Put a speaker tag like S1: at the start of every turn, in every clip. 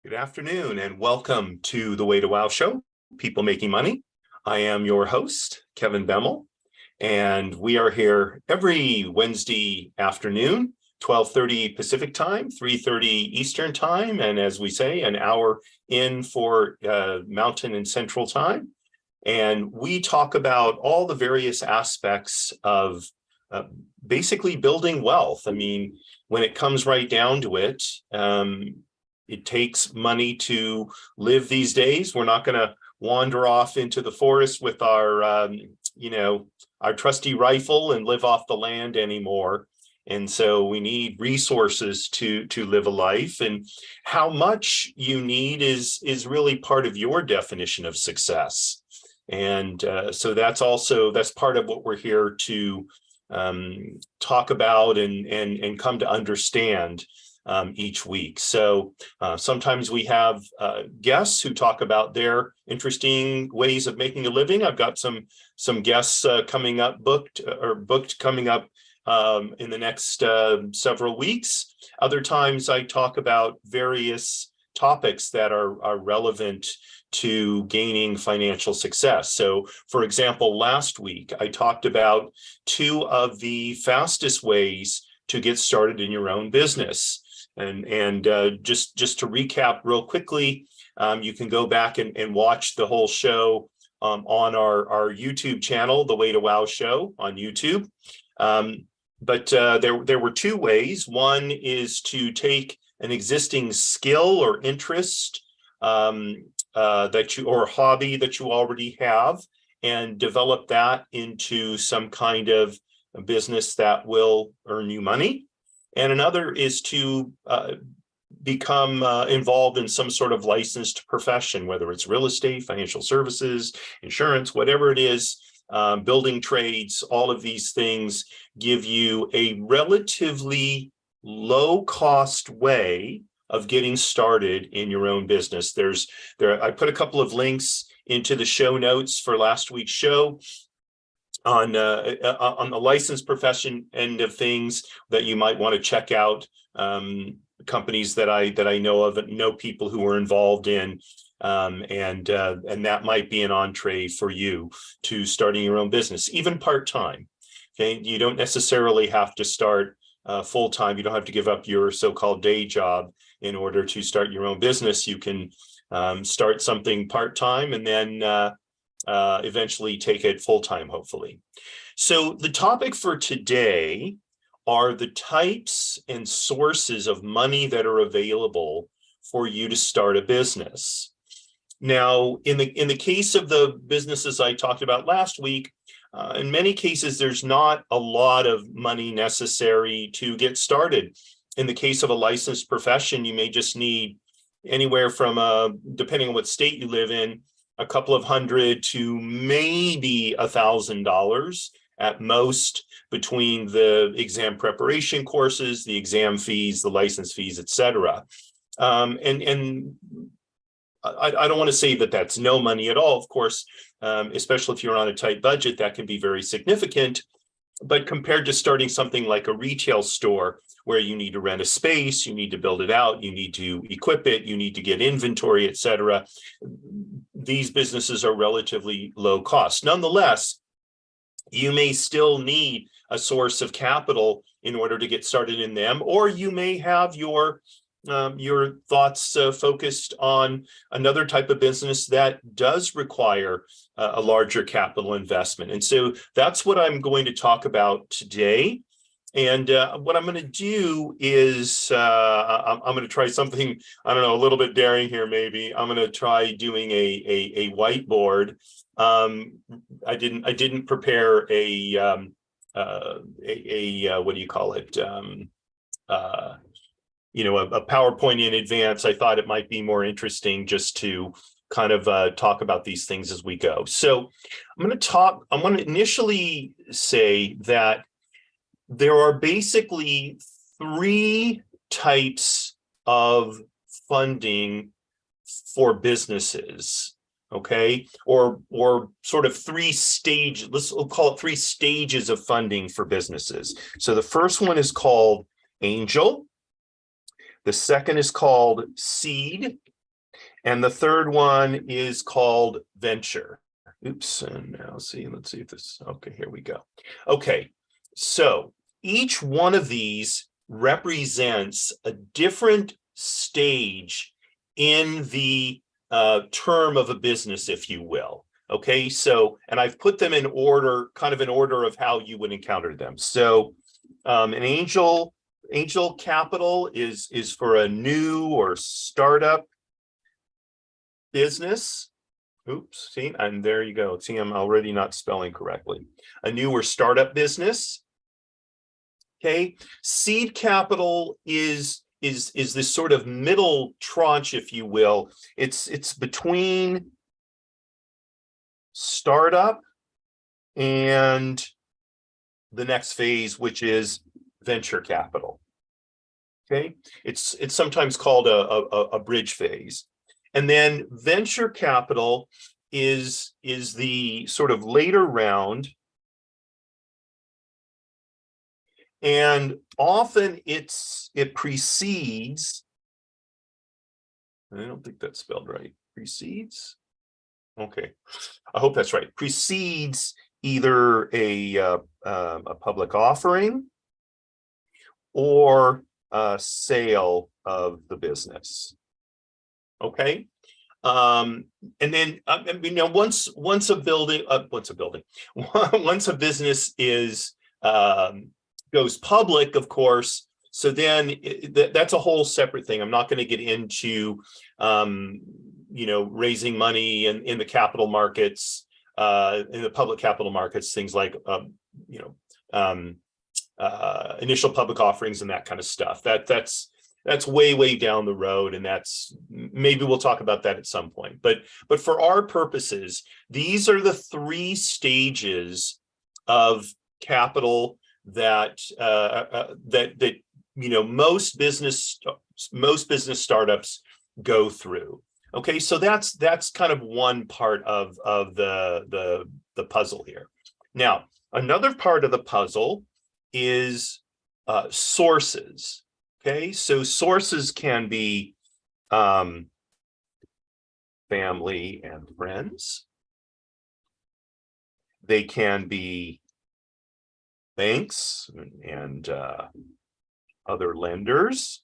S1: Good afternoon and welcome to the Way to Wow show, People Making Money. I am your host, Kevin Bemmel, and we are here every Wednesday afternoon, 12:30 Pacific time, 3:30 Eastern time, and as we say, an hour in for Mountain and Central time. And we talk about all the various aspects of basically building wealth. I mean, when it comes right down to it, it takes money to live these days. We're not going to wander off into the forest with our trusty rifle and live off the land anymore. And so we need resources to live a life. And how much you need is really part of your definition of success. And so that's part of what we're here to talk about and come to understand each week. So sometimes we have guests who talk about their interesting ways of making a living. I've got some guests coming up, booked coming up in the next several weeks. Other times I talk about various topics that are relevant to gaining financial success. So, for example, last week I talked about two of the fastest ways to get started in your own business. And just to recap real quickly, you can go back and watch the whole show on our YouTube channel, The Way to Wow Show on YouTube. But there were two ways. One is to take an existing skill or interest or hobby that you already have and develop that into some kind of a business that will earn you money. And another is to become involved in some sort of licensed profession, whether it's real estate, financial services, insurance, whatever it is, building trades. All of these things give you a relatively low-cost way of getting started in your own business. I put a couple of links into the show notes for last week's show on the licensed profession end of things that you might want to check out, companies that I know of and know people who are involved in, and that might be an entree for you to starting your own business, even part-time. Okay, you don't necessarily have to start full-time. You don't have to give up your so-called day job in order to start your own business. You can start something part-time and then eventually take it full-time, hopefully. So the topic for today are the types and sources of money that are available for you to start a business. Now, in the case of the businesses I talked about last week, in many cases, there's not a lot of money necessary to get started. In the case of a licensed profession, you may just need anywhere from, depending on what state you live in, a couple of $100 to maybe $1,000 at most between the exam preparation courses, the exam fees, the license fees, etc. And I don't want to say that that's no money at all, of course, especially if you're on a tight budget, that can be very significant. But compared to starting something like a retail store where you need to rent a space, you need to build it out, you need to equip it, you need to get inventory, etc., these businesses are relatively low cost. Nonetheless, you may still need a source of capital in order to get started in them, or you may have your thoughts focused on another type of business that does require a larger capital investment. And so that's what I'm going to talk about today. And what I'm going to do is I'm going to try something, I don't know, a little bit daring here maybe. I'm going to try doing a whiteboard. I didn't prepare a what do you call it? A PowerPoint in advance. I thought it might be more interesting just to kind of talk about these things as we go. So I'm going to initially say that there are basically three types of funding for businesses, okay? Or sort of three stages, we'll call it three stages of funding for businesses. So the first one is called angel. The second is called seed, And the third one is called venture. Oops, and now let's see if this, okay, here we go. Okay, so each one of these represents a different stage in the term of a business, if you will. Okay, so, and I've put them in order, kind of in order of how you would encounter them. So an angel capital is for a new or startup business. Oops, see, and there you go. See, I'm already not spelling correctly. A new or startup business. Okay, seed capital is this sort of middle tranche, if you will. It's between startup and the next phase, which is venture capital. Okay, it's sometimes called a bridge phase. And then venture capital is the sort of later round. And often it precedes, I don't think that's spelled right, precedes. Okay, I hope that's right. Precedes either a public offering or a sale of the business. Okay, and then once a business is goes public, of course. So then that's a whole separate thing. I'm not going to get into raising money in the capital markets, in the public capital markets, things like initial public offerings and that kind of stuff. That's way down the road, and that's, maybe we'll talk about that at some point. But for our purposes, these are the three stages of capital that most business startups go through. Okay, so that's kind of one part of the puzzle here. Now, another part of the puzzle is sources. Okay, so sources can be family and friends. They can be banks and other lenders.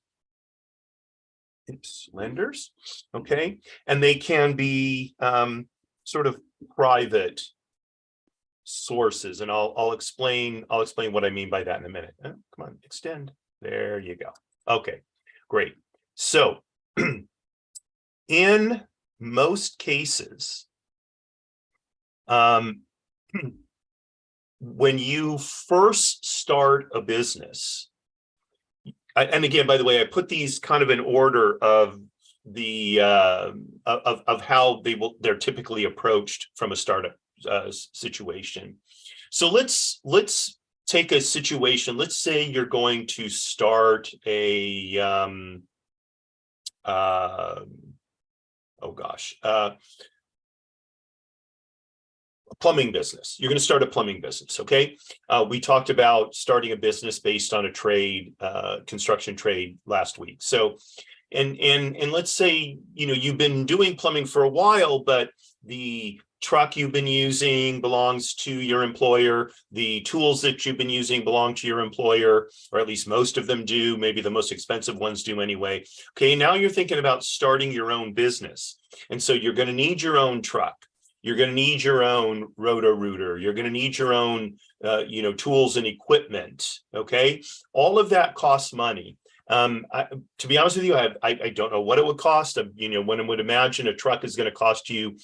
S1: Okay, and they can be sort of private sources, and I'll explain what I mean by that in a minute. Come on, extend. There you go. Okay, great. So in most cases, when you first start a business, and again, by the way, I put these kind of in order of the of how they're typically approached from a startup situation. So let's take a situation. Let's say you're going to start a plumbing business. You're going to start a plumbing business. Okay, we talked about starting a business based on a trade, construction trade, last week. So and let's say you've been doing plumbing for a while, but the truck you've been using belongs to your employer. The tools that you've been using belong to your employer, or at least most of them do. Maybe the most expensive ones do anyway. Okay, now you're thinking about starting your own business. And so you're going to need your own truck. You're going to need your own Roto-Rooter. You're going to need your own, tools and equipment. Okay, all of that costs money. To be honest with you, I don't know what it would cost. One would imagine a truck is going to cost you,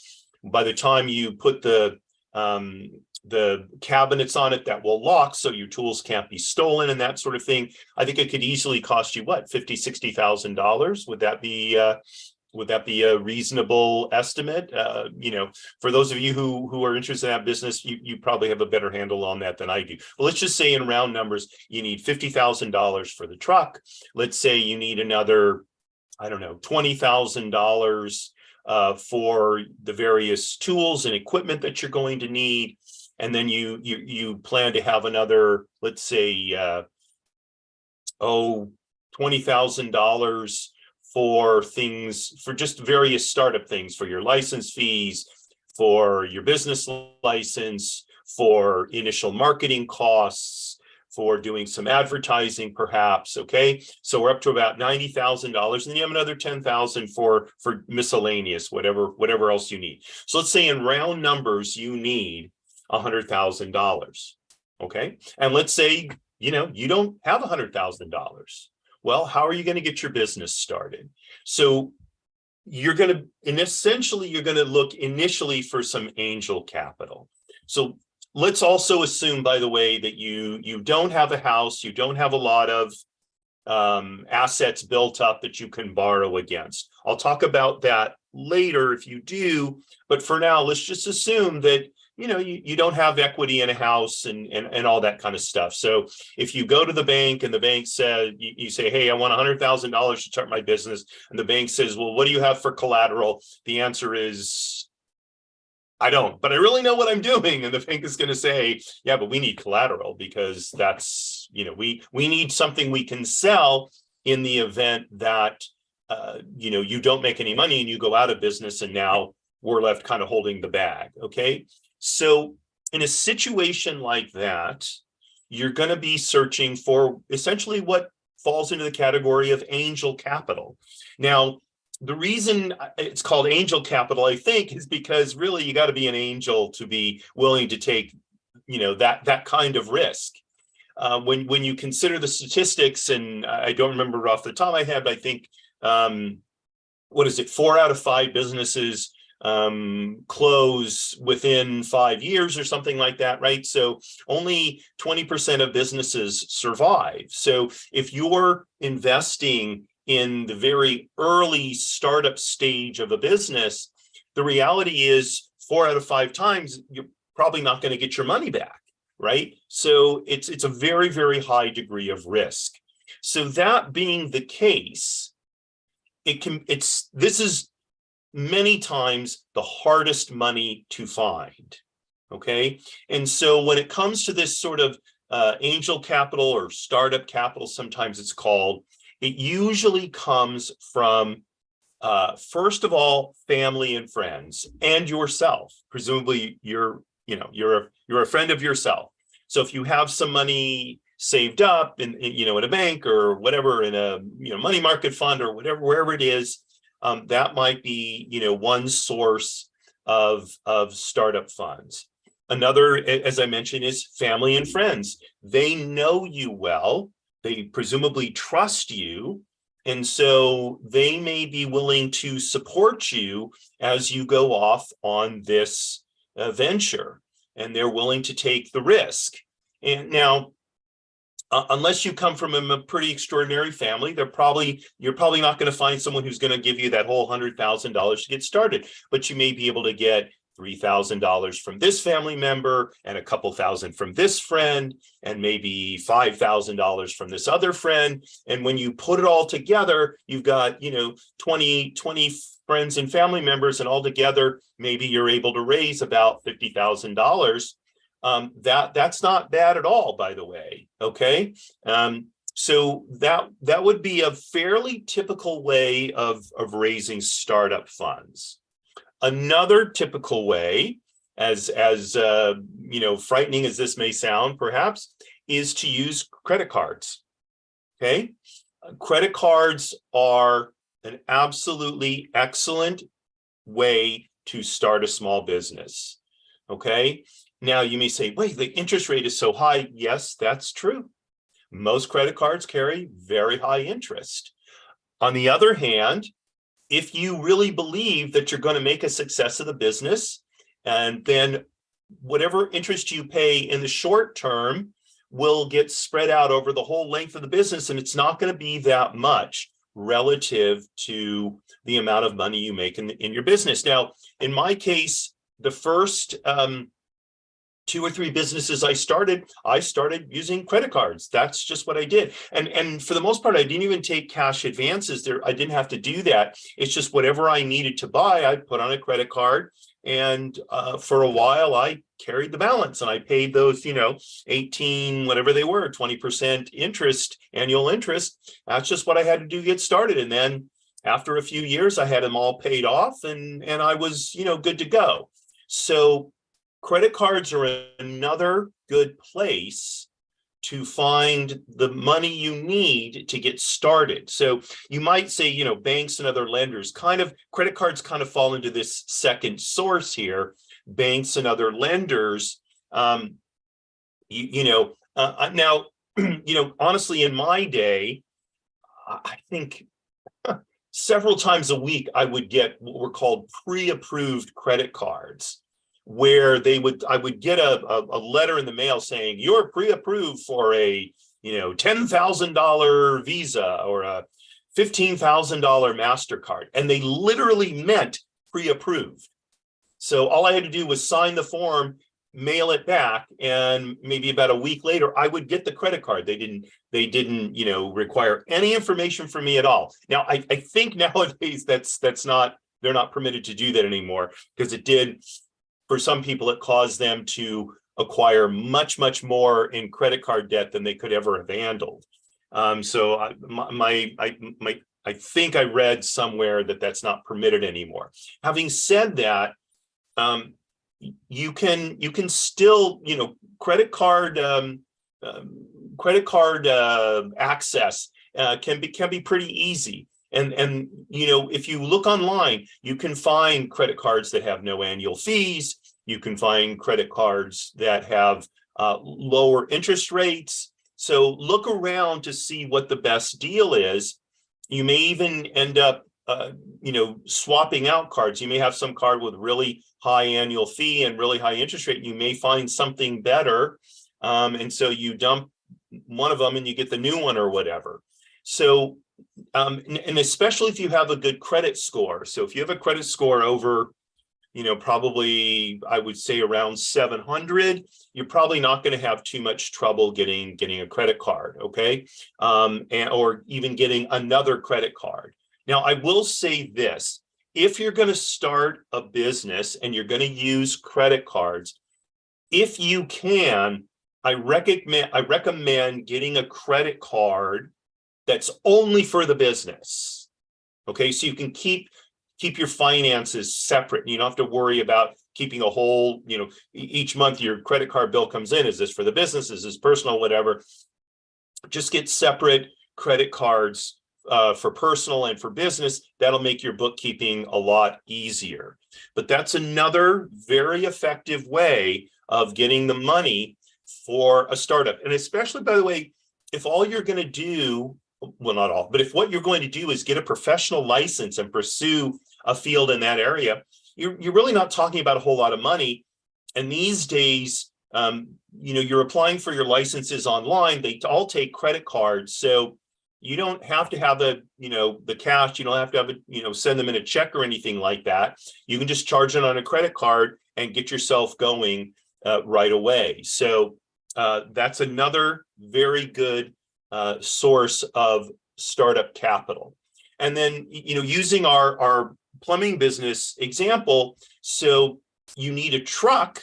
S1: by the time you put the cabinets on it that will lock so your tools can't be stolen and that sort of thing, I think it could easily cost you what, $50,000-$60,000. Would that be a reasonable estimate? For those of you who are interested in that business, you probably have a better handle on that than I do. Well, let's just say in round numbers, you need $50,000 for the truck. Let's say you need another, I don't know, $20,000 for the various tools and equipment that you're going to need. And then you plan to have another, let's say, $20,000 for things, for just various startup things, for your license fees, for your business license, for initial marketing costs, for doing some advertising perhaps, okay? So we're up to about $90,000, and then you have another $10,000 for miscellaneous, whatever else you need. So let's say in round numbers, you need $100,000, okay? And let's say, you don't have $100,000. Well, how are you going to get your business started? So you're going to, and essentially you're going to look initially for some angel capital. So let's also assume, by the way, that you don't have a house, you don't have a lot of assets built up that you can borrow against. I'll talk about that later if you do, but for now, let's just assume that you don't have equity in a house and all that kind of stuff. So if you go to the bank and the bank said, you say, hey, I want $100,000 to start my business. And the bank says, well, what do you have for collateral? The answer is, I don't, but I really know what I'm doing. And the bank is going to say, yeah, but we need collateral because that's, we need something we can sell in the event that, you don't make any money and you go out of business and now we're left kind of holding the bag. Okay. So in a situation like that, you're going to be searching for essentially what falls into the category of angel capital. Now, the reason it's called angel capital, I think, is because really you got to be an angel to be willing to take, that kind of risk. When you consider the statistics, and I don't remember off the top of my head, but I think, 4 out of 5 businesses close within 5 years or something like that, right? So only 20% of businesses survive. So if you're investing in the very early startup stage of a business, the reality is 4 out of 5 times, you're probably not going to get your money back, right? So it's a very, very high degree of risk. So that being the case, this is many times the hardest money to find, okay? And so when it comes to this sort of angel capital or startup capital, sometimes it's called, it usually comes from, first of all, family and friends and yourself. Presumably you're a friend of yourself. So if you have some money saved up in a bank or whatever, in a money market fund or whatever, wherever it is, that might be one source of startup funds. Another, as I mentioned, is family and friends. They know you well. They presumably trust you. And so they may be willing to support you as you go off on this venture, and they're willing to take the risk. And now, unless you come from a pretty extraordinary family, you're probably not going to find someone who's going to give you that whole $100,000 to get started, but you may be able to get $3,000 from this family member and a couple thousand from this friend, and maybe $5,000 from this other friend. And when you put it all together, you've got, 20 friends and family members, and all together, maybe you're able to raise about $50,000. That's not bad at all, by the way. Okay. So that would be a fairly typical way of raising startup funds. Another typical way, as frightening as this may sound, perhaps, is to use credit cards. Okay. Credit cards are an absolutely excellent way to start a small business. Okay. Now you may say, wait, the interest rate is so high. Yes, that's true. Most credit cards carry very high interest. On the other hand, if you really believe that you're going to make a success of the business, and then whatever interest you pay in the short term will get spread out over the whole length of the business, and it's not going to be that much relative to the amount of money you make in your business. Now, in my case, the first 2 or 3 businesses I started using credit cards. That's just what I did. And for the most part, I didn't even take cash advances there. I didn't have to do that. It's just whatever I needed to buy, I put on a credit card. And for a while, I carried the balance, and I paid those, 18, whatever they were, 20% interest, annual interest. That's just what I had to do to get started. And then, After a few years, I had them all paid off, and I was, good to go. So credit cards are another good place to find the money you need to get started. So you might say, banks and other lenders credit cards kind of fall into this second source here. Banks and other lenders, now, honestly, in my day, I think several times a week, I would get what were called pre-approved credit cards, where I would get a letter in the mail saying you're pre-approved for a $10,000 Visa or a $15,000 MasterCard, and they literally meant pre-approved. So all I had to do was sign the form, mail it back, and maybe about a week later I would get the credit card. They didn't require any information from me at all. Now I think nowadays they're not permitted to do that anymore, because it did, for some people, it caused them to acquire much more in credit card debt than they could ever have handled. So I think I read somewhere that that's not permitted anymore. Having said that, you can still, credit card access can be pretty easy. And if you look online, you can find credit cards that have no annual fees. You can find credit cards that have lower interest rates. So look around to see what the best deal is. You may even end up swapping out cards. You may have some card with really high annual fee and really high interest rate. You may find something better. And so you dump one of them and you get the new one or whatever. So, and especially if you have a good credit score. So if you have a credit score over, probably I would say around 700, you're probably not going to have too much trouble getting a credit card. Okay. Or even getting another credit card. Now, I will say this: if you're going to start a business and you're going to use credit cards, if you can, I recommend getting a credit card that's only for the business. Okay, so you can keep your finances separate. You don't have to worry about keeping a whole, each month your credit card bill comes in. Is this for the business? Is this personal? Whatever. Just get separate credit cards for personal and for business. That'll make your bookkeeping a lot easier. But that's another very effective way of getting the money for a startup. And especially, by the way, if all you're going to do, well, not all, but if what you're going to do is get a professional license and pursue a field in that area, you're really not talking about a whole lot of money. And these days, you're applying for your licenses online. They all take credit cards. So you don't have to have the cash. You don't have to have send them in a check or anything like that. You can just charge it on a credit card and get yourself going right away. So that's another very good source of startup capital. And then, using our plumbing business example, so you need a truck.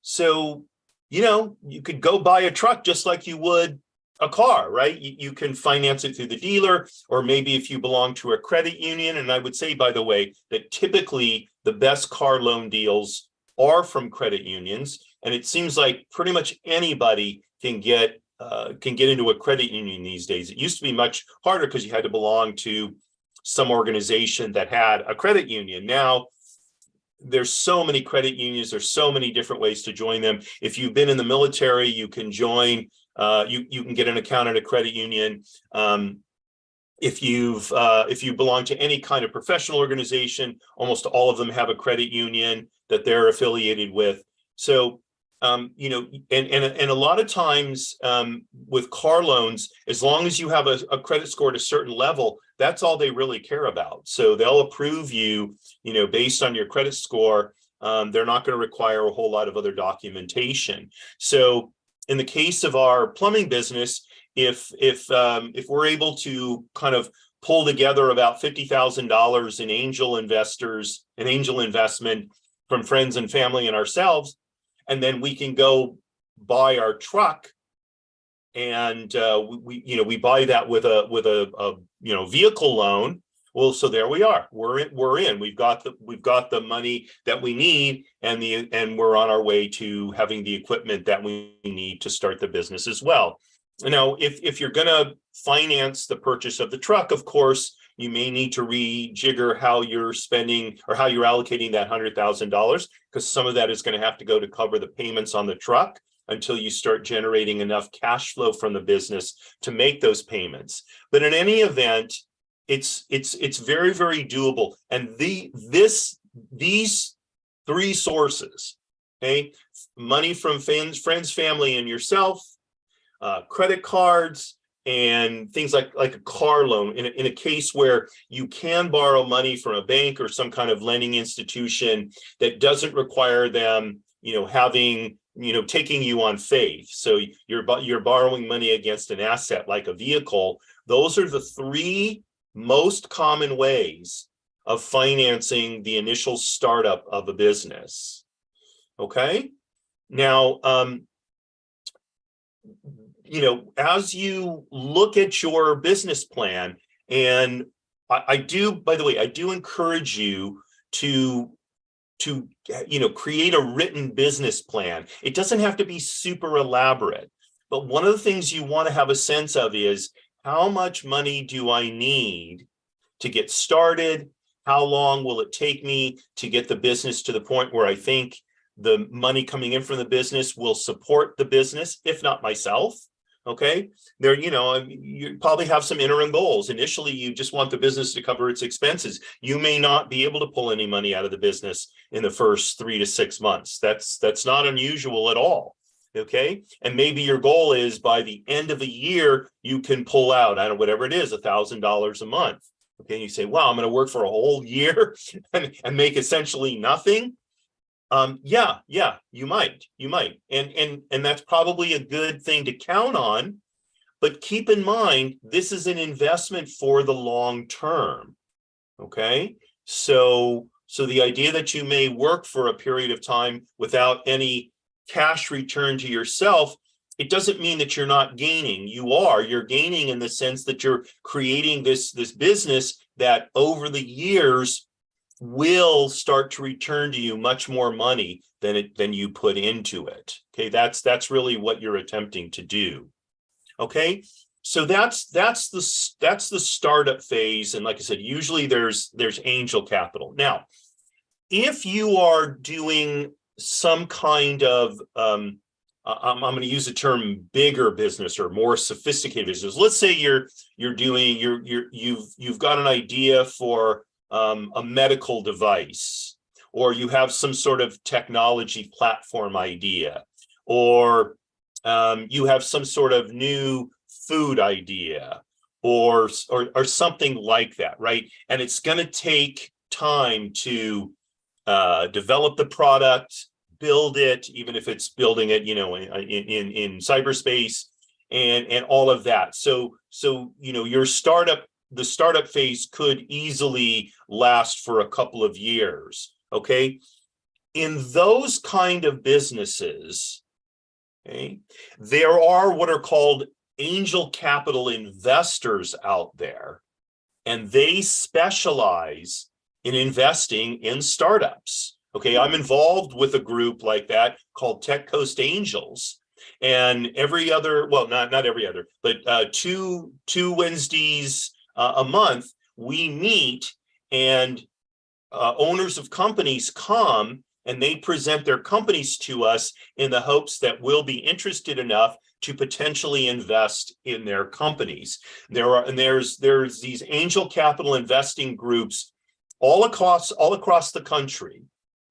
S1: So, you could go buy a truck just like you would a car, right? You can finance it through the dealer, or maybe if you belong to a credit union. And I would say, by the way, that typically the best car loan deals are from credit unions. And it seems like pretty much anybody can get into a credit union these days. It used to be much harder because you had to belong to some organization that had a credit union. Now, there's so many credit unions. There's so many different ways to join them. If you've been in the military, you can join. You can get an account at a credit union. If you belong to any kind of professional organization, almost all of them have a credit union that they're affiliated with. So, and a lot of times with car loans, as long as you have a credit score at a certain level, that's all they really care about. So they'll approve you, based on your credit score. They're not going to require a whole lot of other documentation. So in the case of our plumbing business, if we're able to kind of pull together about $50,000 in angel investment from friends and family and ourselves, and then we can go buy our truck, and we buy that with a vehicle loan, Well, so there we are. We're in. We've got the money that we need, and we're on our way to having the equipment that we need to start the business as well. Now, if you're going to finance the purchase of the truck, of course, you may need to rejigger how you're spending or how you're allocating that $100,000, because some of that is going to have to go to cover the payments on the truck until you start generating enough cash flow from the business to make those payments. But in any event, it's very, very doable. And these three sources, okay, money from friends, family, and yourself, credit cards, and things like a car loan in a case where you can borrow money from a bank or some kind of lending institution that doesn't require them, having, taking you on faith. So you're borrowing money against an asset like a vehicle. Those are the three most common ways of financing the initial startup of a business. Okay. Now, as you look at your business plan, and I do, by the way, I do encourage you to create a written business plan. It doesn't have to be super elaborate, but one of the things you want to have a sense of is, how much money do I need to get started? How long will it take me to get the business to the point where I think the money coming in from the business will support the business, if not myself? Okay, you probably have some interim goals. Initially, you just want the business to cover its expenses. You may not be able to pull any money out of the business in the first 3 to 6 months. That's not unusual at all. Okay, and maybe your goal is by the end of a year, you can pull out, I don't know, whatever it is, $1,000 a month. Okay, and you say, wow, I'm going to work for a whole year and make essentially nothing. Yeah, you might, and that's probably a good thing to count on, but keep in mind, this is an investment for the long term. Okay, so the idea that you may work for a period of time without any cash return to yourself, it doesn't mean that you're not gaining. You're gaining in the sense that you're creating this business that over the years will start to return to you much more money than you put into it. Okay, that's really what you're attempting to do. Okay, so that's the startup phase, and like I said, usually there's angel capital. Now, if you are doing some kind of I'm going to use the term bigger business or more sophisticated business. Let's say you've got an idea for a medical device, or you have some sort of technology platform idea, or you have some sort of new food idea, or something like that, right? And it's going to take time to develop the product, build it, even if it's building it, in cyberspace, and all of that. So your the startup phase could easily last for a couple of years. Okay, in those kind of businesses, okay, there are what are called angel capital investors out there, and they specialize in investing in startups. Okay, I'm involved with a group like that called Tech Coast Angels, and every other, well, not every other, but two Wednesdays a month, we meet, and owners of companies come and they present their companies to us in the hopes that we'll be interested enough to potentially invest in their companies. There's these angel capital investing groups all across the country.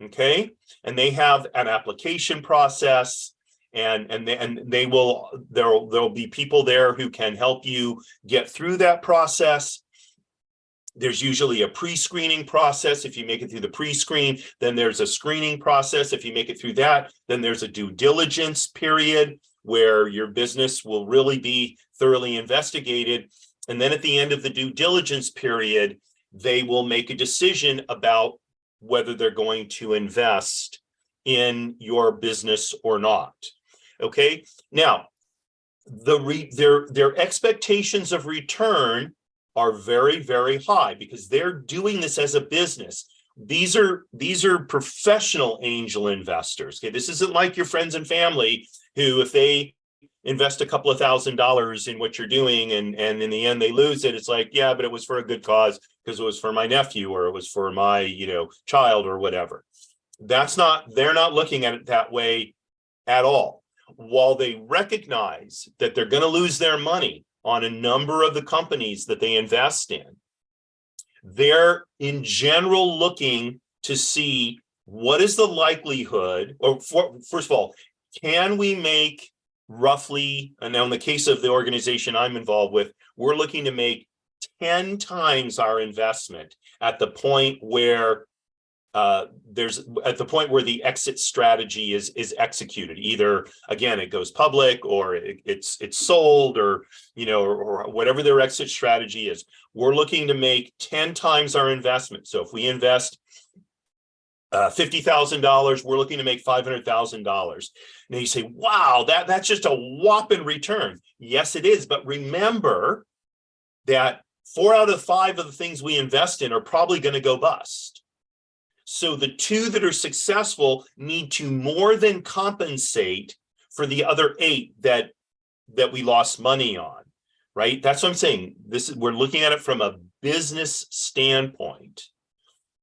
S1: Okay, and they have an application process, and there'll be people there who can help you get through that process. There's usually a pre-screening process. If you make it through the pre-screen, then there's a screening process. If you make it through that, then there's a due diligence period where your business will really be thoroughly investigated. And then at the end of the due diligence period, they will make a decision about whether they're going to invest in your business or not. Okay, now their expectations of return are very, very high because they're doing this as a business. These are professional angel investors. Okay, this isn't like your friends and family who, if they invest a couple of $1,000s in what you're doing and in the end they lose it, it's like, yeah, but it was for a good cause because it was for my nephew or it was for my, child or whatever. They're not looking at it that way at all. While they recognize that they're going to lose their money on a number of the companies that they invest in, they're in general looking to see what is the likelihood, first of all, can we make roughly, and now in the case of the organization I'm involved with, we're looking to make 10 times our investment at the point where the exit strategy is executed. Either again it goes public or it's sold or or whatever their exit strategy is. We're looking to make 10 times our investment. So if we invest $50,000, we're looking to make $500,000. Now you say, wow, that's just a whopping return. Yes, it is. But remember that 4 out of 5 of the things we invest in are probably going to go bust. So the 2 that are successful need to more than compensate for the other 8 that we lost money on, right? That's what I'm saying. We're looking at it from a business standpoint.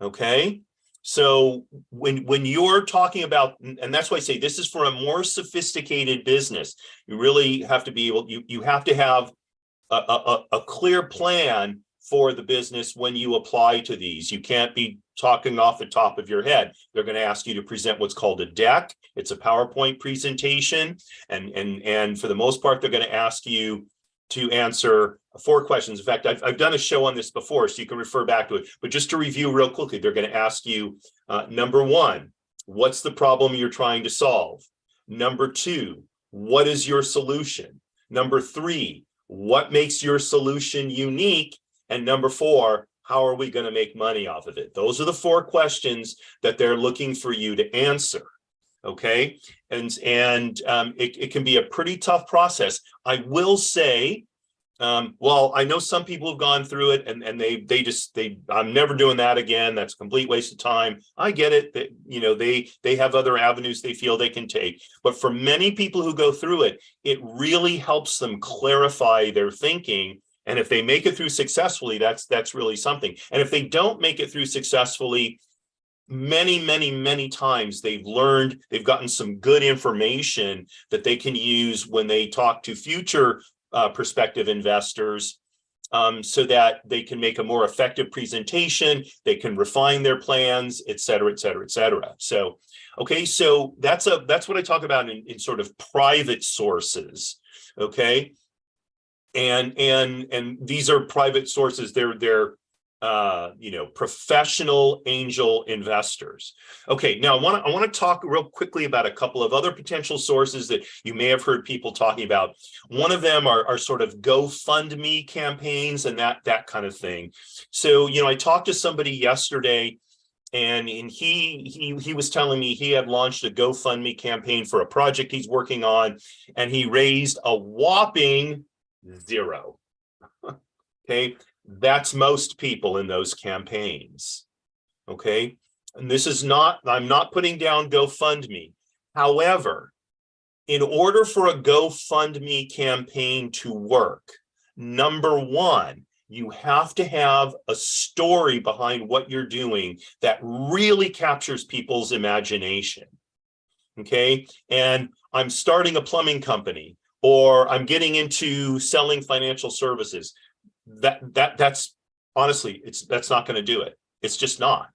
S1: Okay. So when you're talking about, and that's why I say this is for a more sophisticated business, you really have to be able, you have to have a clear plan for the business when you apply to these. You can't be talking off the top of your head. They're going to ask you to present what's called a deck. It's a PowerPoint presentation. And for the most part, they're going to ask you to answer 4 questions. In fact, I've done a show on this before, so you can refer back to it. But just to review real quickly, they're going to ask you, number 1, what's the problem you're trying to solve? Number 2, what is your solution? Number 3, what makes your solution unique? And number 4, how are we going to make money off of it? Those are the 4 questions that they're looking for you to answer. Okay. And it can be a pretty tough process. I will say, well, I know some people have gone through it and I'm never doing that again. That's a complete waste of time. I get it that, they have other avenues they feel they can take. But for many people who go through it, it really helps them clarify their thinking. And if they make it through successfully, that's really something. And if they don't make it through successfully, many times they've gotten some good information that they can use when they talk to future prospective investors, so that they can make a more effective presentation, they can refine their plans, et cetera, et cetera, et cetera. So, okay, so that's what I talk about in sort of private sources. Okay. And these are private sources. They're professional angel investors. Okay, now I want to talk real quickly about a couple of other potential sources that you may have heard people talking about. One of them are sort of GoFundMe campaigns and that kind of thing. So, I talked to somebody yesterday, and he was telling me he had launched a GoFundMe campaign for a project he's working on, and he raised a whopping 0. Okay. That's most people in those campaigns. Okay. And I'm not putting down GoFundMe. However, in order for a GoFundMe campaign to work, number 1, you have to have a story behind what you're doing that really captures people's imagination. Okay. And I'm starting a plumbing company, or I'm getting into selling financial services. That's honestly, that's not going to do it. It's just not.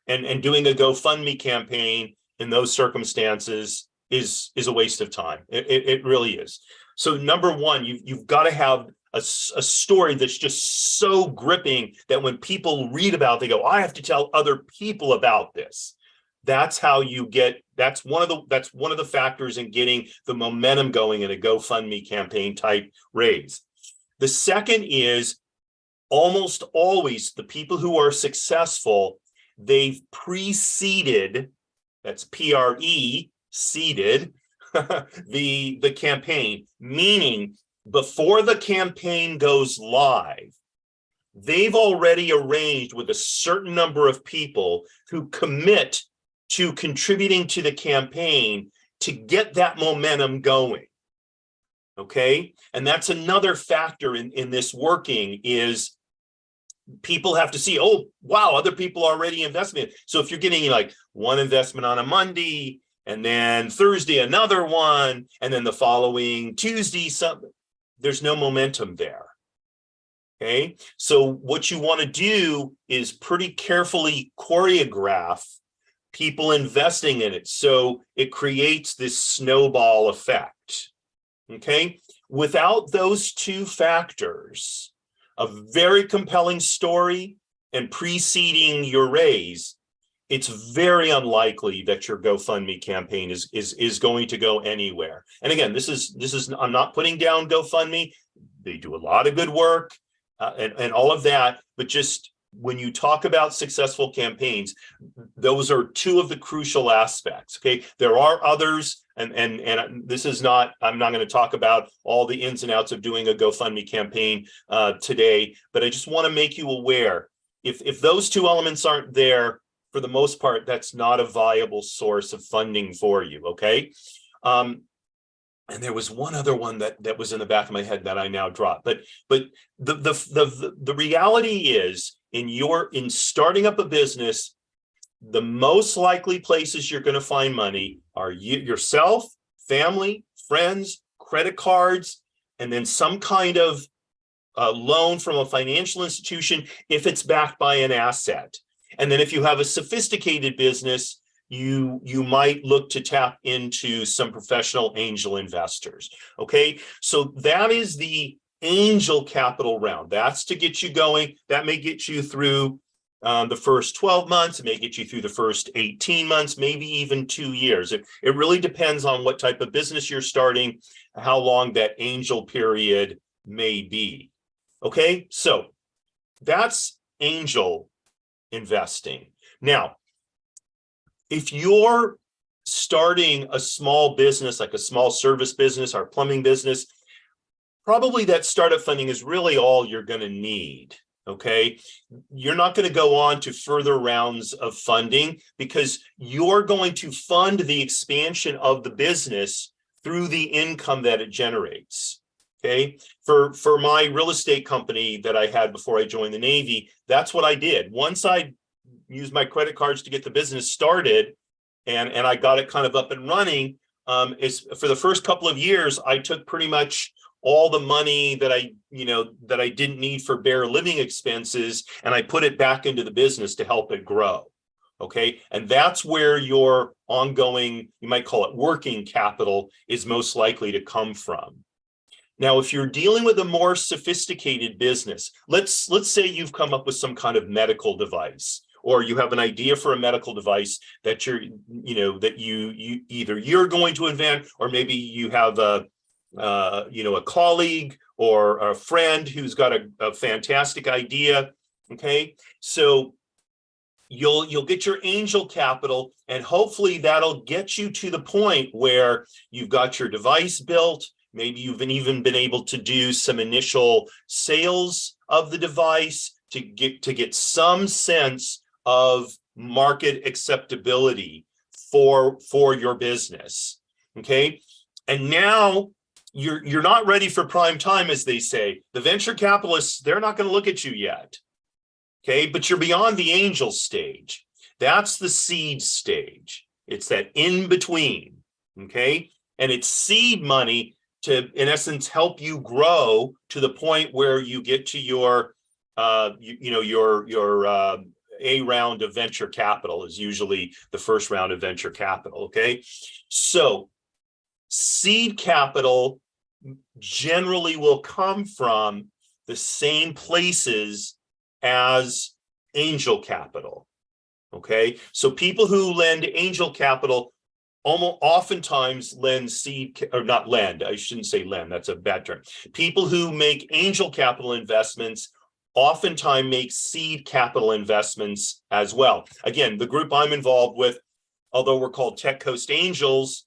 S1: And doing a GoFundMe campaign in those circumstances is a waste of time. It really is. So number 1, you've got to have a story that's just so gripping that when people read about it, they go, I have to tell other people about this. That's how you get, that's one of the factors in getting the momentum going in a GoFundMe campaign type raise. The second is almost always the people who are successful, they've preceded, that's PRE, seeded, the campaign, meaning before the campaign goes live, they've already arranged with a certain number of people who commit to contributing to the campaign to get that momentum going. Okay. And that's another factor in this working is people have to see, oh, wow, other people are already investing. So if you're getting like one investment on a Monday and then Thursday, another one, and then the following Tuesday, there's no momentum there. Okay. So what you want to do is pretty carefully choreograph people investing in it. So it creates this snowball effect. Okay. Without those two factors, a very compelling story and preceding your raise, it's very unlikely that your GoFundMe campaign is going to go anywhere. And again, this is I'm not putting down GoFundMe. They do a lot of good work and all of that, but just when you talk about successful campaigns, those are two of the crucial aspects. Okay, there are others, and this is not. I'm not going to talk about all the ins and outs of doing a GoFundMe campaign today, but I just want to make you aware. If those two elements aren't there, for the most part, that's not a viable source of funding for you. Okay. And there was one other one that was in the back of my head that I now dropped. But the reality is in starting up a business, the most likely places you're going to find money are yourself, family, friends, credit cards, and then some kind of loan from a financial institution if it's backed by an asset. And then if you have a sophisticated business, you might look to tap into some professional angel investors. Okay, so that is the angel capital round. That's to get you going. That may get you through the first 12 months. It may get you through the first 18 months, maybe even 2 years. It really depends on what type of business you're starting, how long that angel period may be. Okay, so that's angel investing. Now, if you're starting a small business, like a small service business or plumbing business, probably that startup funding is really all you're going to need. Okay. You're not going to go on to further rounds of funding because you're going to fund the expansion of the business through the income that it generates. Okay. For my real estate company that I had before I joined the Navy, that's what I did. Once I used my credit cards to get the business started and I got it kind of up and running, is for the first couple of years, I took pretty much all the money that I didn't need for bare living expenses, and I put it back into the business to help it grow. Okay. And that's where your ongoing, you might call it working capital, is most likely to come from. Now, if you're dealing with a more sophisticated business, let's say you've come up with some kind of medical device, or you have an idea for a medical device that you either you're going to invent, or maybe you have a colleague or a friend who's got a fantastic idea. Okay, so you'll get your angel capital, and hopefully that'll get you to the point where you've got your device built. Maybe you've even been able to do some initial sales of the device to get some sense of market acceptability for your business. Okay, and now you're not ready for prime time, as they say. The venture capitalists, they're not going to look at you yet. Okay, but you're beyond the angel stage. That's the seed stage. It's that in between. Okay, and it's seed money to, in essence, help you grow to the point where you get to your A round of venture capital is usually the first round of venture capital. Okay, so seed capital generally will come from the same places as angel capital. Okay, so people who lend angel capital oftentimes lend seed, or not lend, I shouldn't say lend, that's a bad term. People who make angel capital investments oftentimes make seed capital investments as well. Again, the group I'm involved with, although we're called Tech Coast Angels,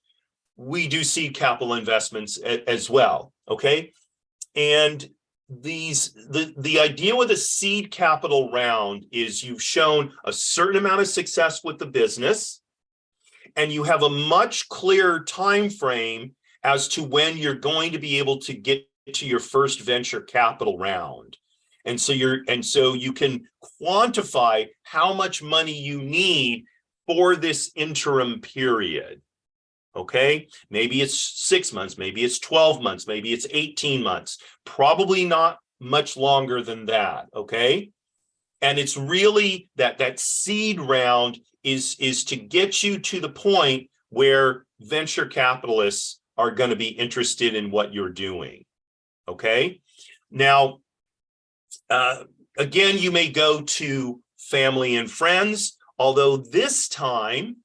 S1: we do seed capital investments as well. Okay, and the idea with a seed capital round is you've shown a certain amount of success with the business, and you have a much clearer time frame as to when you're going to be able to get to your first venture capital round. And so you can quantify how much money you need for this interim period. Okay, maybe it's 6 months, maybe it's 12 months, maybe it's 18 months, probably not much longer than that. Okay, and it's really that seed round is to get you to the point where venture capitalists are going to be interested in what you're doing. Okay, now again, you may go to family and friends, although this time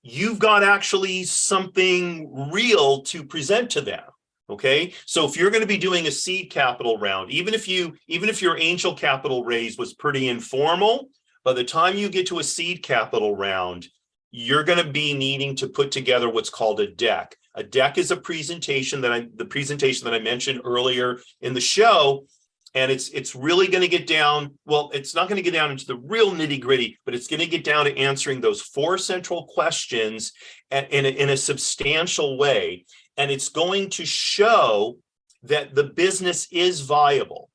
S1: you've got actually something real to present to them. Okay, so if you're going to be doing a seed capital round, even if your angel capital raise was pretty informal, by the time you get to a seed capital round, you're going to be needing to put together what's called a deck. A deck is a presentation that I mentioned earlier in the show. And it's really going to get down, well, it's not going to get down into the real nitty gritty, but it's going to get down to answering those 4 central questions in a substantial way. And it's going to show that the business is viable.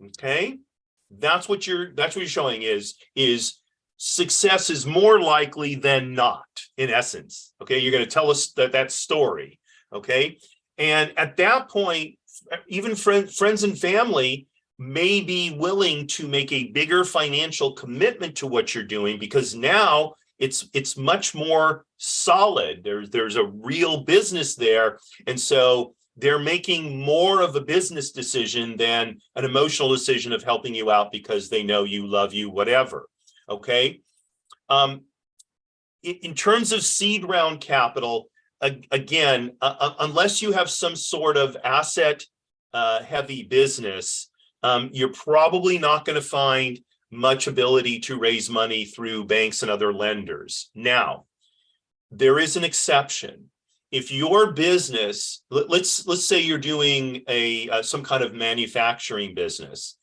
S1: Okay, that's what you're showing is success is more likely than not, in essence. Okay, you're going to tell us that story. Okay, and at that point, even friends and family may be willing to make a bigger financial commitment to what you're doing, because now it's much more solid. There's a real business there, and so they're making more of a business decision than an emotional decision of helping you out because they know you, love you, whatever. Okay, in terms of seed round capital, again, unless you have some sort of asset heavy business, you're probably not going to find much ability to raise money through banks and other lenders. Now, there is an exception. If your business, let's say you're doing some kind of manufacturing business,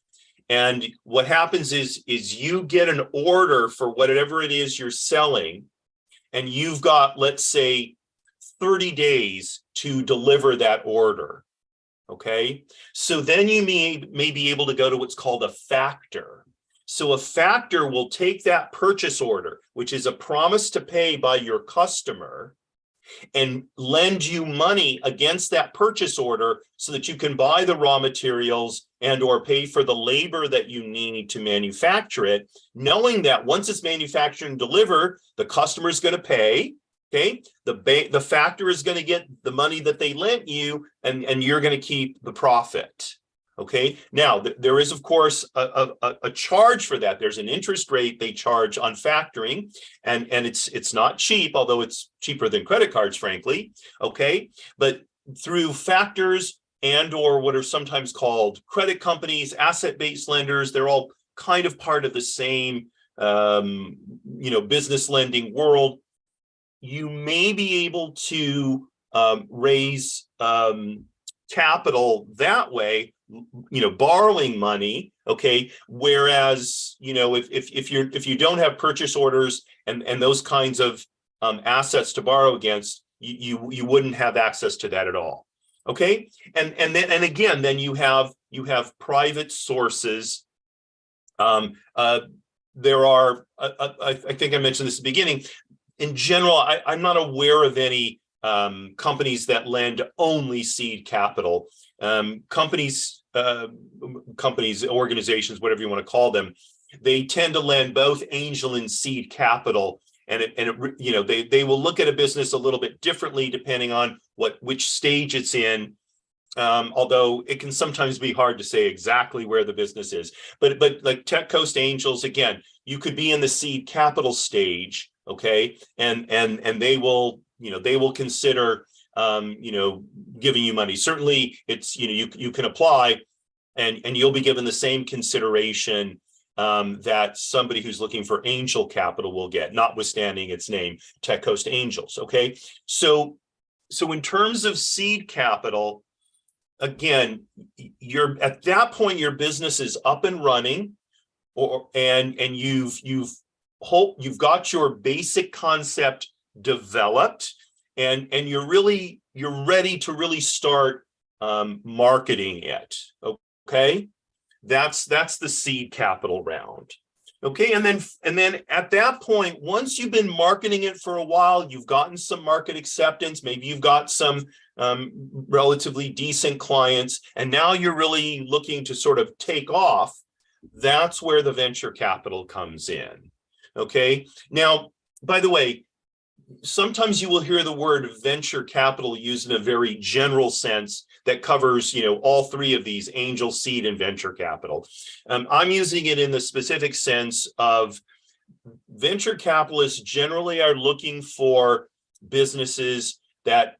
S1: and what happens is you get an order for whatever it is you're selling, and you've got, let's say, 30 days to deliver that order. Okay, so then you may be able to go to what's called a factor. So a factor will take that purchase order, which is a promise to pay by your customer, and lend you money against that purchase order so that you can buy the raw materials and or pay for the labor that you need to manufacture it, knowing that once it's manufactured and delivered, the customer is going to pay. Okay, the factor is going to get the money that they lent you, and you're going to keep the profit. Okay, now there is, of course, a charge for that. There's an interest rate they charge on factoring, and it's not cheap, although it's cheaper than credit cards, frankly. Okay, but through factors and or what are sometimes called credit companies, asset-based lenders, they're all kind of part of the same business lending world. You may be able to raise capital that way, borrowing money. Okay, whereas if you don't have purchase orders and those kinds of assets to borrow against, you wouldn't have access to that at all. Okay, and then you have private sources. There are I think I mentioned this at the beginning. In general, I'm not aware of any companies that lend only seed capital. Companies, organizations, whatever you want to call them, they tend to lend both angel and seed capital, and they will look at a business a little bit differently depending on which stage it's in. Although it can sometimes be hard to say exactly where the business is, but like Tech Coast Angels, again, you could be in the seed capital stage. Okay, and they will consider giving you money. Certainly, it's you can apply, and you'll be given the same consideration that somebody who's looking for angel capital will get, notwithstanding its name, Tech Coast Angels. Okay, so in terms of seed capital, again, you're at that point, your business is up and running, and you've got your basic concept developed, and you're ready to really start marketing it. Okay, that's the seed capital round. Okay, and then at that point, once you've been marketing it for a while, you've gotten some market acceptance, maybe you've got some relatively decent clients, and now you're really looking to sort of take off. That's where the venture capital comes in. Okay, now, by the way, sometimes you will hear the word venture capital used in a very general sense that covers, all three of these: angel, seed, and venture capital. I'm using it in the specific sense of venture capitalists generally are looking for businesses that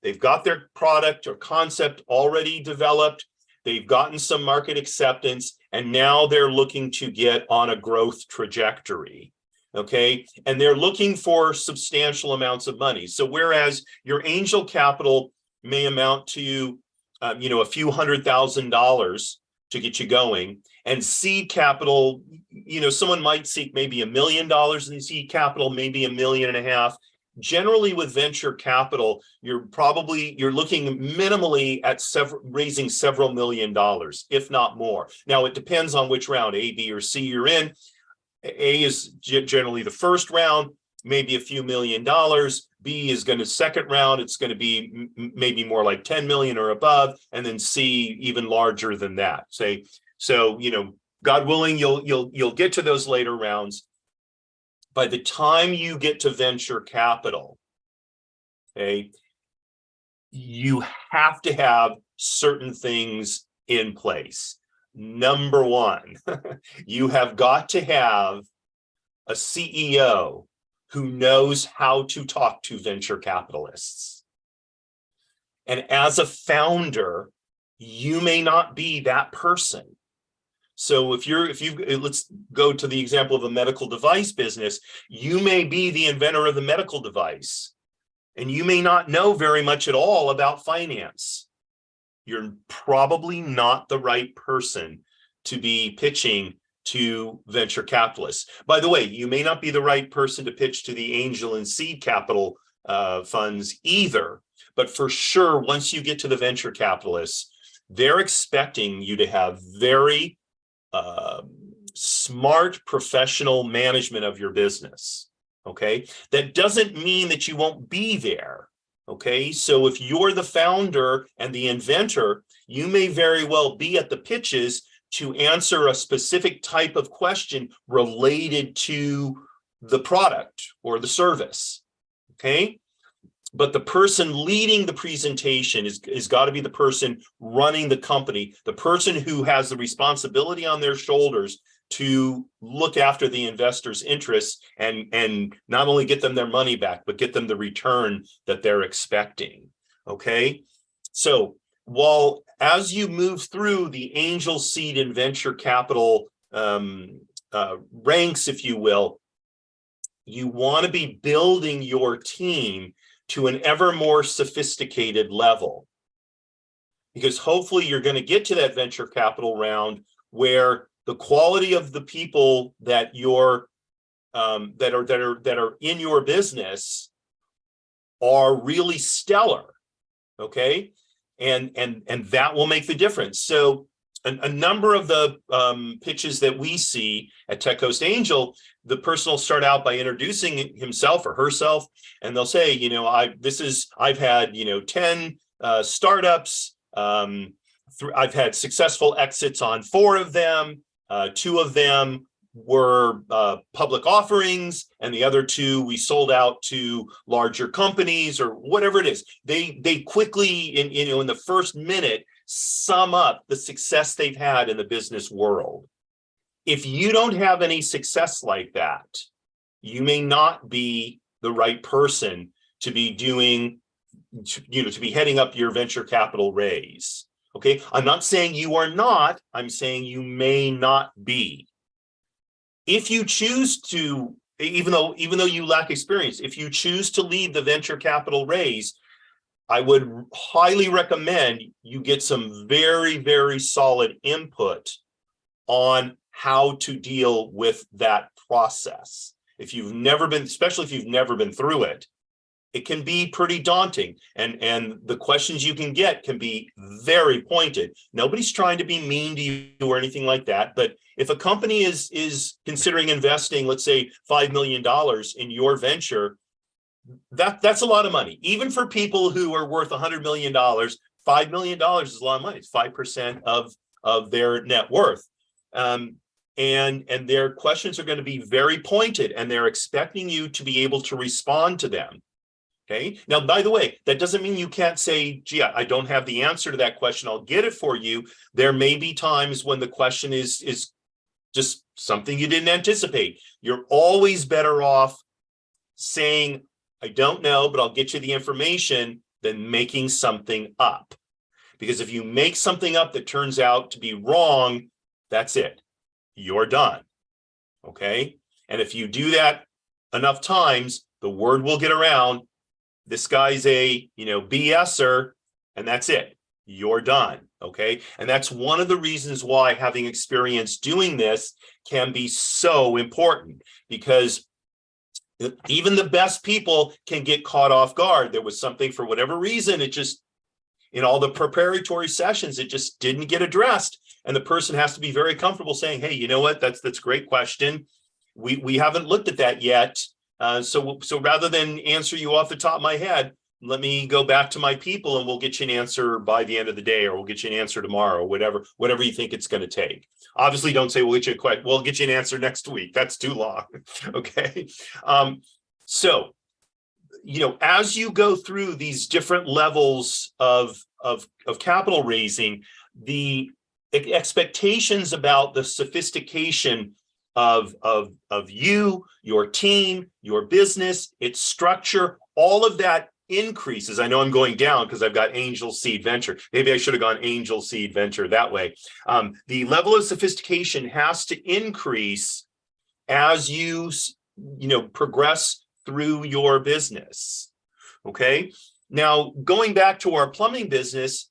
S1: they've got their product or concept already developed, they've gotten some market acceptance, and now they're looking to get on a growth trajectory. Okay, and they're looking for substantial amounts of money. So whereas your angel capital may amount to a few $100,000 to get you going, and seed capital, someone might seek maybe $1 million in seed capital, maybe $1.5 million. Generally with venture capital, you're looking minimally at raising several $1 million, if not more. Now it depends on which round, A, B, or C you're in. A is generally the first round, maybe a few $1 million. B is going to second round, it's going to be maybe more like 10 million or above, and then C even larger than that. So God willing, you'll get to those later rounds. By the time you get to venture capital, okay, you have to have certain things in place. Number one, you have got to have a CEO who knows how to talk to venture capitalists. And as a founder, you may not be that person. So let's go to the example of a medical device business. You may be the inventor of the medical device, and you may not know very much at all about finance. You're probably not the right person to be pitching to venture capitalists. By the way, you may not be the right person to pitch to the angel and seed capital funds either. But for sure, once you get to the venture capitalists, they're expecting you to have very smart professional management of your business. Okay, that doesn't mean that you won't be there. Okay, so if you're the founder and the inventor, you may very well be at the pitches to answer a specific type of question related to the product or the service. Okay, but the person leading the presentation is got to be the person running the company, the person who has the responsibility on their shoulders to look after the investors' interests and not only get them their money back, but get them the return that they're expecting. Okay, so while as you move through the angel, seed, and venture capital ranks, if you will, you want to be building your team to an ever more sophisticated level, because hopefully you're going to get to that venture capital round where the quality of the people that you're that are in your business are really stellar. Okay, and that will make the difference. So a number of the pitches that we see at Tech Coast Angel, the person will start out by introducing himself or herself, and they'll say, I've had 10 startups. I've had successful exits on 4 of them. 2 of them were public offerings, and the other 2 we sold out to larger companies, or whatever it is. They quickly, in the first minute, sum up the success they've had in the business world. If you don't have any success like that, you may not be the right person to be doing, to be heading up your venture capital raise. Okay, I'm not saying you are not, I'm saying you may not be. If you choose to, even though you lack experience, if you choose to lead the venture capital raise, I would highly recommend you get some very, very solid input on how to deal with that process. If you've never been, especially if you've never been through it, it can be pretty daunting, and the questions you can get can be very pointed. Nobody's trying to be mean to you or anything like that, but if a company is considering investing, let's say $5 million in your venture, that's a lot of money. Even for people who are worth $100 million, $5 million is a lot of money. It's 5% of their net worth. And their questions are going to be very pointed, and they're expecting you to be able to respond to them. Okay. Now, by the way, that doesn't mean you can't say, gee, I don't have the answer to that question. I'll get it for you. There may be times when the question is just something you didn't anticipate. You're always better off saying, I don't know, but I'll get you the information, than making something up. Because if you make something up that turns out to be wrong, that's it. You're done. Okay. And if you do that enough times, the word will get around. This guy's a, BSer, and that's it. You're done. Okay. And that's one of the reasons why having experience doing this can be so important, because even the best people can get caught off guard. There was something, for whatever reason, it just, in all the preparatory sessions, it just didn't get addressed. And the person has to be very comfortable saying, hey, you know what? That's a great question. We haven't looked at that yet. So rather than answer you off the top of my head, let me go back to my people and we'll get you an answer by the end of the day, or we'll get you an answer tomorrow, whatever you think it's going to take. Obviously, don't say we'll get you an answer next week. That's too long. Okay. So, as you go through these different levels of capital raising, the expectations about the sophistication of you, your team, your business, its structure, all of that increases. I know I'm going down because I've got angel, seed, venture. Maybe I should have gone angel, seed, venture that way. The level of sophistication has to increase as you progress through your business. Okay. Now, going back to our plumbing business,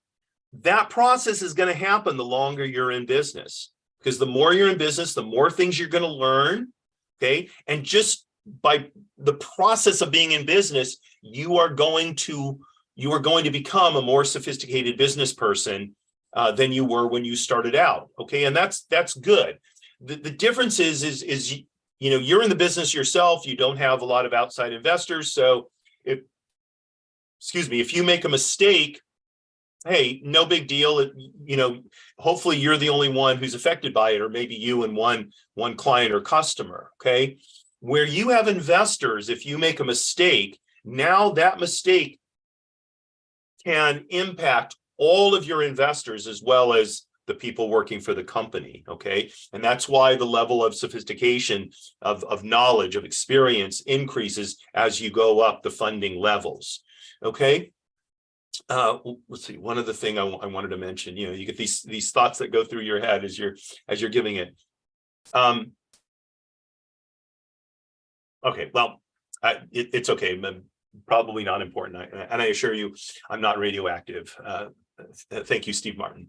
S1: that process is going to happen the longer you're in business. Because the more you're in business, the more things you're going to learn, okay? And just by the process of being in business, you are going to become a more sophisticated business person than you were when you started out, okay? And that's good. The difference is you're in the business yourself. You don't have a lot of outside investors. So if you make a mistake, hey, no big deal. Hopefully you're the only one who's affected by it, or maybe you and one client or customer. Okay. Where you have investors, if you make a mistake, now that mistake can impact all of your investors as well as the people working for the company. Okay. And that's why the level of sophistication of knowledge, of experience increases as you go up the funding levels. Okay. Let's see. One other thing I wanted to mention. You get these thoughts that go through your head as you're giving it. Okay. Well, it's okay. Probably not important. And I assure you, I'm not radioactive. Thank you, Steve Martin,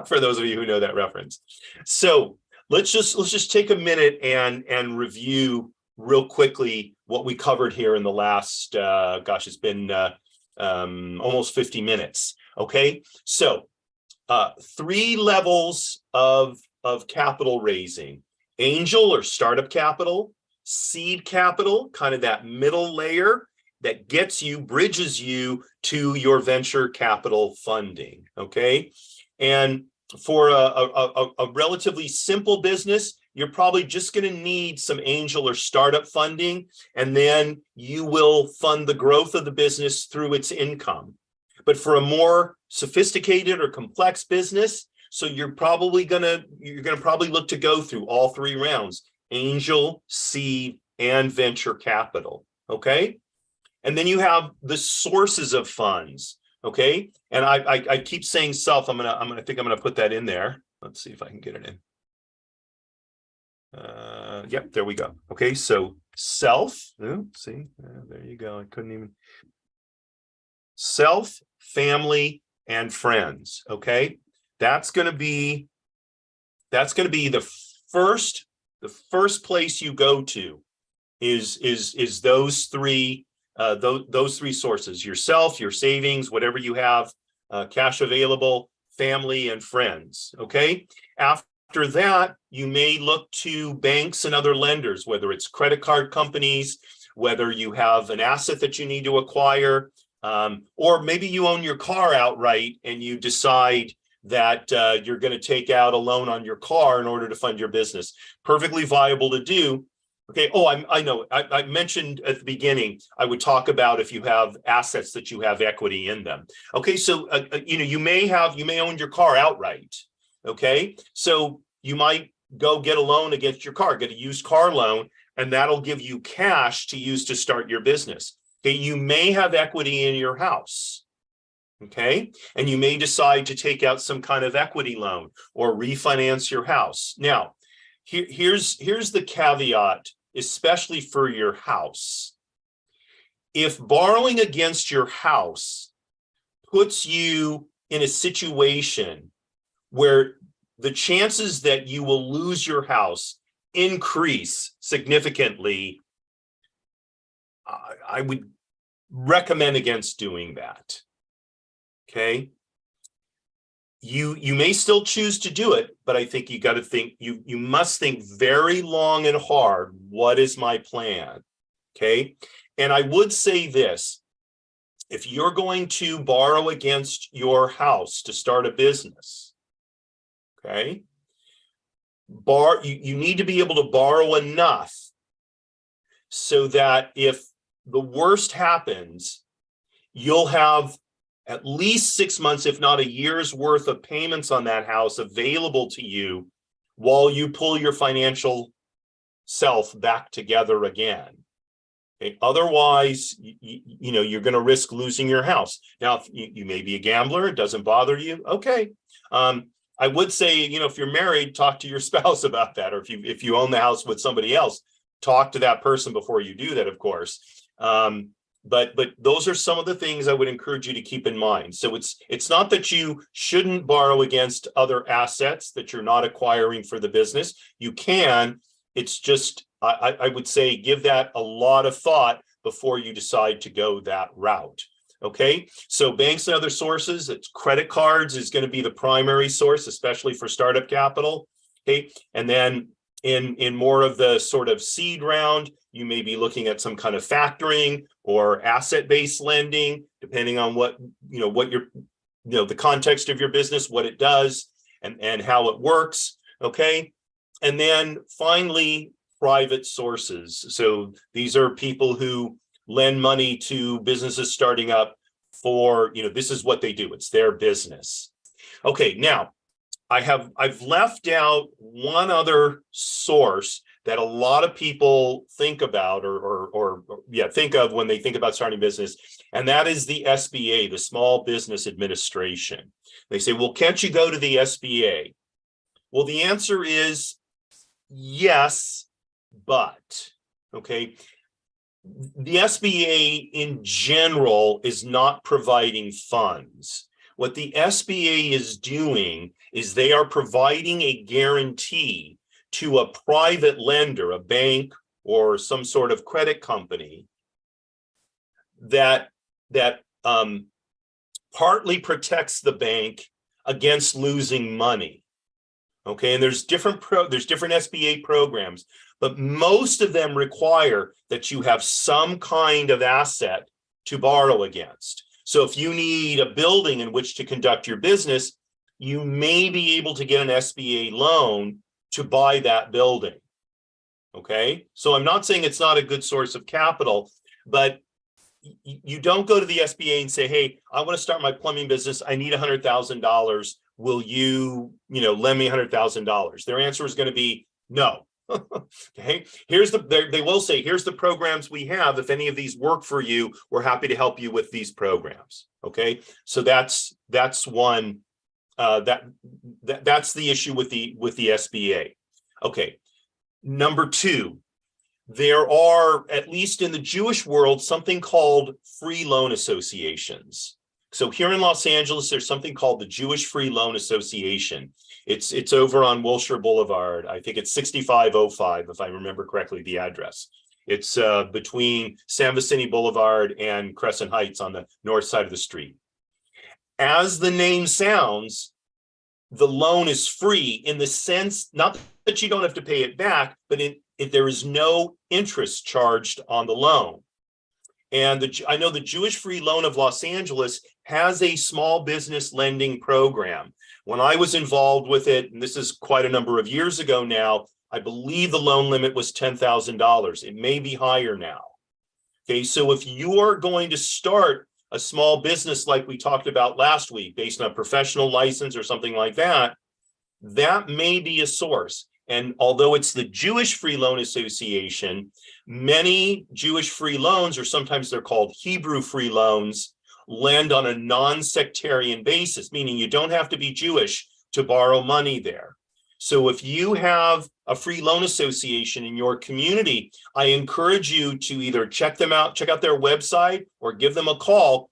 S1: for those of you who know that reference. So let's just take a minute and review real quickly what we covered here in the last. It's been. Almost 50 minutes. Okay. So 3 levels of capital raising: angel or startup capital, seed capital, kind of that middle layer that bridges you to your venture capital funding. Okay. And for a relatively simple business, you're probably just going to need some angel or startup funding, and then you will fund the growth of the business through its income. But for a more sophisticated or complex business, so you're probably going to look to go through all 3 rounds: angel, seed, and venture capital. Okay. And then you have the sources of funds. Okay. And I keep saying self. I'm gonna put that in there. Let's see if I can get it in. Yep, there we go. Okay, so self. There you go. I couldn't even. self, family, and friends. Okay, that's going to be the first place you go to is those three those three sources: yourself, your savings, whatever you have, cash available, family, and friends. Okay, after that, you may look to banks and other lenders, whether it's credit card companies, whether you have an asset that you need to acquire, or maybe you own your car outright and you decide that you're going to take out a loan on your car in order to fund your business. Perfectly viable to do. Okay. Oh, I know. I mentioned at the beginning, I would talk about if you have assets that you have equity in them. Okay. So, you may own your car outright. Okay. So you might go get a loan against your car, get a used car loan, and that'll give you cash to use to start your business. Okay. You may have equity in your house. Okay. And you may decide to take out some kind of equity loan or refinance your house. Now, here's the caveat, especially for your house. If borrowing against your house puts you in a situation where the chances that you will lose your house increase significantly, I would recommend against doing that. Okay. You may still choose to do it, but I think you must think very long and hard. What is my plan? Okay. And I would say this: if you're going to borrow against your house to start a business, okay, you need to be able to borrow enough so that if the worst happens, you'll have at least 6 months, if not a year's worth of payments on that house available to you while you pull your financial self back together again. Okay. Otherwise, you're going to risk losing your house. Now, if you may be a gambler, it doesn't bother you. Okay. I would say, if you're married, talk to your spouse about that. Or if you own the house with somebody else, talk to that person before you do that, of course. But those are some of the things I would encourage you to keep in mind. So it's not that you shouldn't borrow against other assets that you're not acquiring for the business. You can. It's just, I would say, give that a lot of thought before you decide to go that route. Okay. So banks and other sources, it's credit cards is going to be the primary source, especially for startup capital. Okay. And then in more of the sort of seed round, you may be looking at some kind of factoring or asset-based lending, depending on what your, the context of your business, what it does and how it works. Okay. And then finally, private sources. So these are people who lend money to businesses starting up for, this is what they do. It's their business. Okay. Now I've left out one other source that a lot of people think about or think of when they think about starting business, and that is the SBA, the Small Business Administration. They say, well, can't you go to the SBA? Well, the answer is yes, but, okay. The SBA in general is not providing funds. What the SBA is doing is they are providing a guarantee to a private lender, a bank or some sort of credit company that partly protects the bank against losing money. Okay, and there's different SBA programs, but most of them require that you have some kind of asset to borrow against. So if you need a building in which to conduct your business, you may be able to get an SBA loan to buy that building. Okay, so I'm not saying it's not a good source of capital, but you don't go to the SBA and say, hey, I want to start my plumbing business. I need $100,000. Will you, lend me $100,000? Their answer is going to be no. Okay, they will say, here's the programs we have. If any of these work for you, we're happy to help you with these programs. Okay, so that's one. That's the issue with the SBA. Okay, number two, there are, at least in the Jewish world, something called free loan associations. So here in Los Angeles, there's something called the Jewish Free Loan Association. It's over on Wilshire Boulevard. I think it's 6505, if I remember correctly, the address. It's between San Vicente Boulevard and Crescent Heights on the north side of the street. As the name sounds, the loan is free in the sense, not that you don't have to pay it back, but there is no interest charged on the loan. And I know the Jewish Free Loan of Los Angeles has a small business lending program. When I was involved with it, and this is quite a number of years ago now, I believe the loan limit was $10,000. It may be higher now. Okay, so if you are going to start a small business like we talked about last week, based on a professional license or something like that, that may be a source. And although it's the Jewish Free Loan Association, many Jewish free loans, or sometimes they're called Hebrew free loans, lend on a non-sectarian basis, meaning you don't have to be Jewish to borrow money there. So if you have a free loan association in your community, I encourage you to either check them out, check out their website, or give them a call.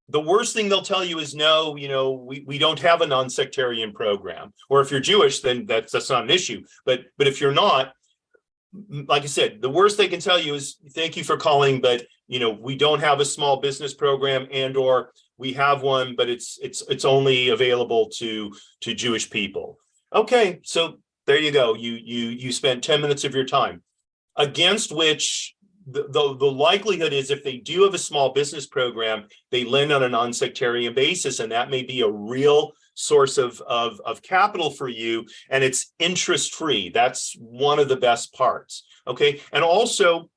S1: The worst thing they'll tell you is, no, we don't have a non-sectarian program. Or if you're Jewish, then that's not an issue. But if you're not, like I said, the worst they can tell you is, thank you for calling, but we don't have a small business program, and or we have one, but it's only available to Jewish people. Okay, so there you go. You spent 10 minutes of your time, against which the likelihood is, if they do have a small business program, they lend on a non-sectarian basis, and that may be a real source of capital for you, and it's interest-free. That's one of the best parts. Okay, and also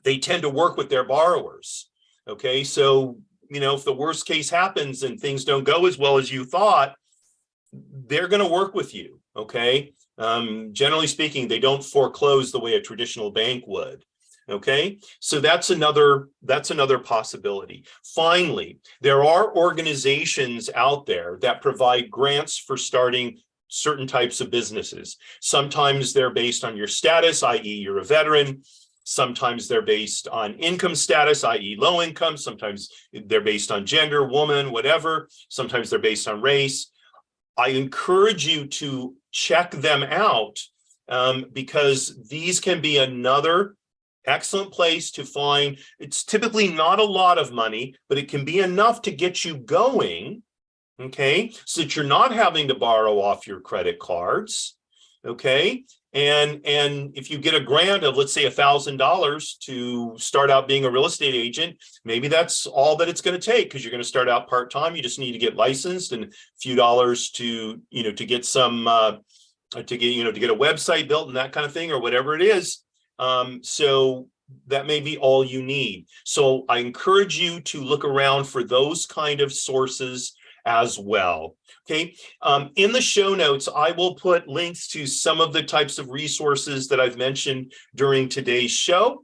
S1: they tend to work with their borrowers. Okay, so if the worst case happens and things don't go as well as you thought, they're going to work with you. Okay, generally speaking, they don't foreclose the way a traditional bank would. Okay, so that's another possibility. Finally, there are organizations out there that provide grants for starting certain types of businesses. Sometimes they're based on your status, i.e., you're a veteran. Sometimes they're based on income status, i.e., low income. Sometimes they're based on gender, woman, whatever. Sometimes they're based on race. I encourage you to check them out, because these can be another excellent place to find. It's typically not a lot of money, but it can be enough to get you going, okay, so that you're not having to borrow off your credit cards, okay? And if you get a grant of, let's say, $1,000 to start out being a real estate agent, maybe that's all that it's going to take, because you're going to start out part-time. You just need to get licensed and a few dollars to get some to get a website built and that kind of thing, or whatever it is. So that may be all you need. So I encourage you to look around for those kind of sources as well. Okay. In the show notes, I will put links to some of the types of resources that I've mentioned during today's show.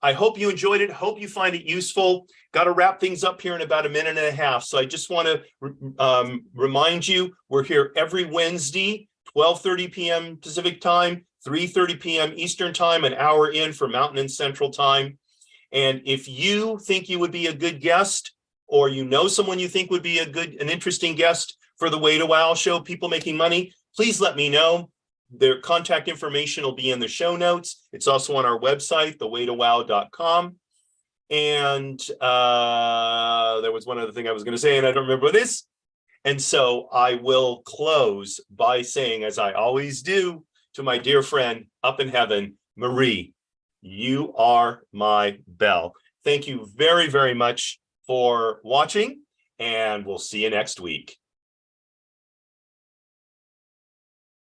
S1: I hope you enjoyed it. Hope you find it useful. Got to wrap things up here in about a minute and a half. So I just want to remind you, we're here every Wednesday, 12:30 p.m. Pacific time, 3:30 p.m. Eastern time, an hour in for Mountain and Central time. And if you think you would be a good guest, or someone you think would be an interesting guest for the Way to Wow show, People Making Money, please let me know. Their contact information will be in the show notes. It's also on our website, thewaytowow.com. And there was one other thing I was going to say, and I don't remember what it is. And so I will close by saying, as I always do, to my dear friend up in heaven, Marie, you are my belle. Thank you very, very much for watching, and we'll see you next week.